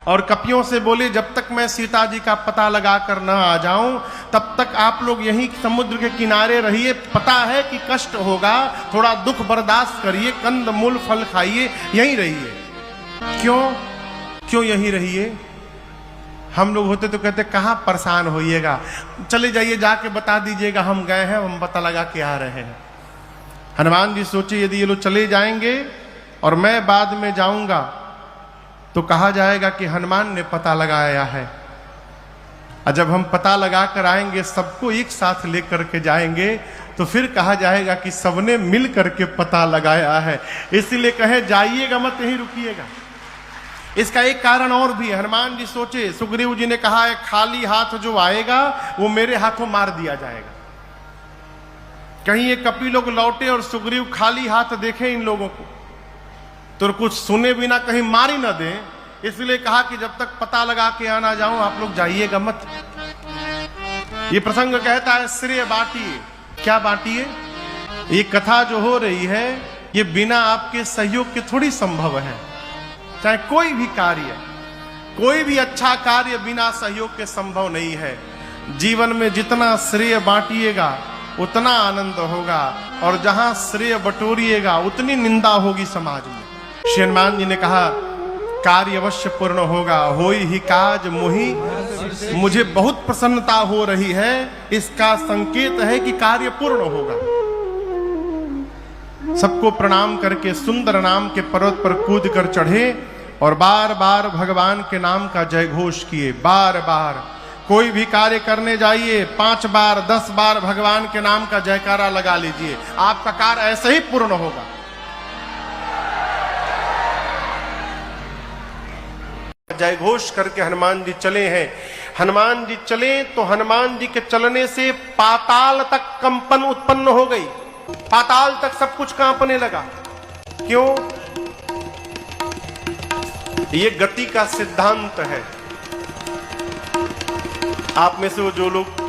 और कपियों से बोले जब तक मैं सीता जी का पता लगा कर न आ जाऊं तब तक आप लोग यहीं समुद्र के किनारे रहिए। पता है कि कष्ट होगा, थोड़ा दुख बर्दाश्त करिए, कंद मूल फल खाइए, यहीं रहिए। क्यों यहीं रहिए? हम लोग होते तो कहते कहाँ परेशान होइएगा, चले जाइए, जाके बता दीजिएगा हम गए हैं, हम पता लगा के आ रहे हैं। हनुमान जी सोचे यदि ये लोग चले जाएंगे और मैं बाद में जाऊंगा तो कहा जाएगा कि हनुमान ने पता लगाया है, और जब हम पता लगा कर आएंगे सबको एक साथ लेकर के जाएंगे तो फिर कहा जाएगा कि सबने मिल करके पता लगाया है। इसलिए कहे जाइएगा मत, यहीं रुकिएगा। इसका एक कारण और भी है। हनुमान जी सोचे, सुग्रीव जी ने कहा है खाली हाथ जो आएगा वो मेरे हाथों मार दिया जाएगा। कहीं ये कपि लोग लौटे और सुग्रीव खाली हाथ देखे इन लोगों को तो कुछ सुने बिना कहीं मार ही ना दें, इसलिए कहा कि जब तक पता लगा के आना जाऊं आप लोग जाइएगा मत। ये प्रसंग कहता है श्रेय बांटिए। क्या बांटिए? ये कथा जो हो रही है ये बिना आपके सहयोग के थोड़ी संभव है। चाहे कोई भी कार्य, कोई भी अच्छा कार्य बिना सहयोग के संभव नहीं है। जीवन में जितना श्रेय बांटिएगा उतना आनंद होगा, और जहां श्रेय बटोरिएगा उतनी निंदा होगी समाज में। श्री हनुमान जी ने कहा कार्य अवश्य पूर्ण होगा, होई ही काज मोहि, मुझे बहुत प्रसन्नता हो रही है, इसका संकेत है कि कार्य पूर्ण होगा। सबको प्रणाम करके सुंदर नाम के पर्वत पर कूद कर चढ़े और बार बार भगवान के नाम का जय घोष किए। बार बार कोई भी कार्य करने जाइए 5 बार 10 बार भगवान के नाम का जयकारा लगा लीजिए, आपका कार्य ऐसे ही पूर्ण होगा। जय घोष करके हनुमान जी चले हैं। हनुमान जी चले तो हनुमान जी के चलने से पाताल तक कंपन उत्पन्न हो गई। पाताल तक सब कुछ कांपने लगा। क्यों? ये गति का सिद्धांत है। आप में से वो जो लोग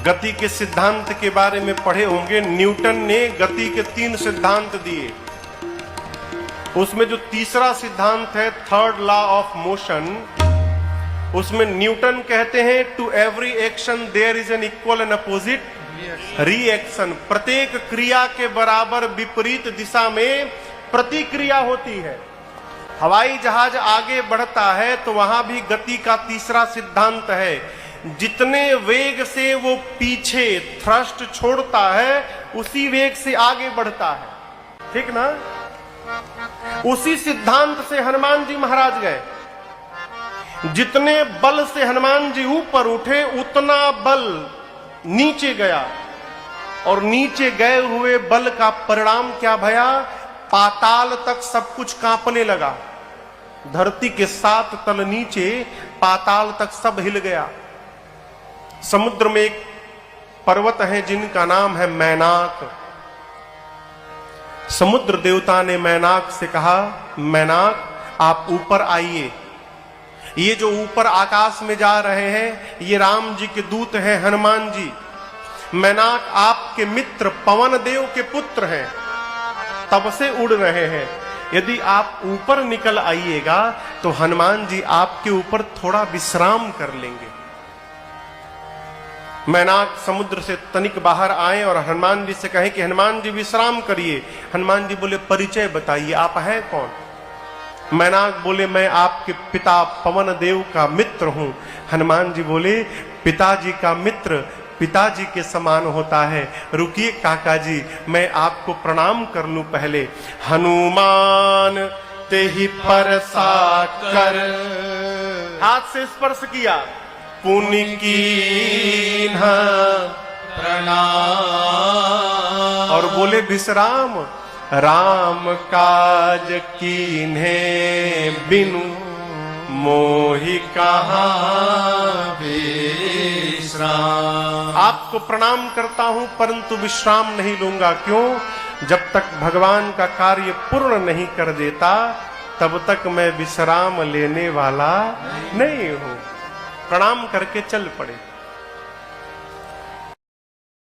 गति के सिद्धांत के बारे में पढ़े होंगे, न्यूटन ने गति के 3 सिद्धांत दिए। उसमें जो तीसरा सिद्धांत है थर्ड लॉ ऑफ मोशन, उसमें न्यूटन कहते हैं to every action there is an equal and opposite reaction. प्रत्येक क्रिया के बराबर विपरीत दिशा में प्रतिक्रिया होती है। हवाई जहाज आगे बढ़ता है तो वहां भी गति का तीसरा सिद्धांत है, जितने वेग से वो पीछे थ्रस्ट छोड़ता है उसी वेग से आगे बढ़ता है। ठीक ना? उसी सिद्धांत से हनुमान जी महाराज गए। जितने बल से हनुमान जी ऊपर उठे उतना बल नीचे गया, और नीचे गए हुए बल का परिणाम क्या भया? पाताल तक सब कुछ कांपने लगा। धरती के 7 तल नीचे पाताल तक सब हिल गया। समुद्र में एक पर्वत है जिनका नाम है मैनाक। समुद्र देवता ने मैनाक से कहा, मैनाक आप ऊपर आइए। ये जो ऊपर आकाश में जा रहे हैं ये राम जी के दूत हैं, हनुमान जी। मैनाक आपके मित्र पवन देव के पुत्र हैं, तब से उड़ रहे हैं। यदि आप ऊपर निकल आइएगा तो हनुमान जी आपके ऊपर थोड़ा विश्राम कर लेंगे। मैनाक समुद्र से तनिक बाहर आए और हनुमान जी से कहे कि हनुमान जी विश्राम करिए। हनुमान जी बोले परिचय बताइए, आप हैं कौन? मैनाक बोले मैं आपके पिता पवन देव का मित्र हूं। हनुमान जी बोले पिताजी का मित्र पिताजी के समान होता है, रुकिए काका जी मैं आपको प्रणाम कर लूं पहले। हनुमान ते ही परसा कर, हाथ से स्पर्श किया, पुनि कीन्हा प्रणाम, और बोले विश्राम राम काज कीन्हे बिनु मोहि कहाँ विश्राम। आपको प्रणाम करता हूं परंतु विश्राम नहीं लूंगा। क्यों? जब तक भगवान का कार्य पूर्ण नहीं कर देता तब तक मैं विश्राम लेने वाला नहीं हूं। प्रणाम करके चल पड़े।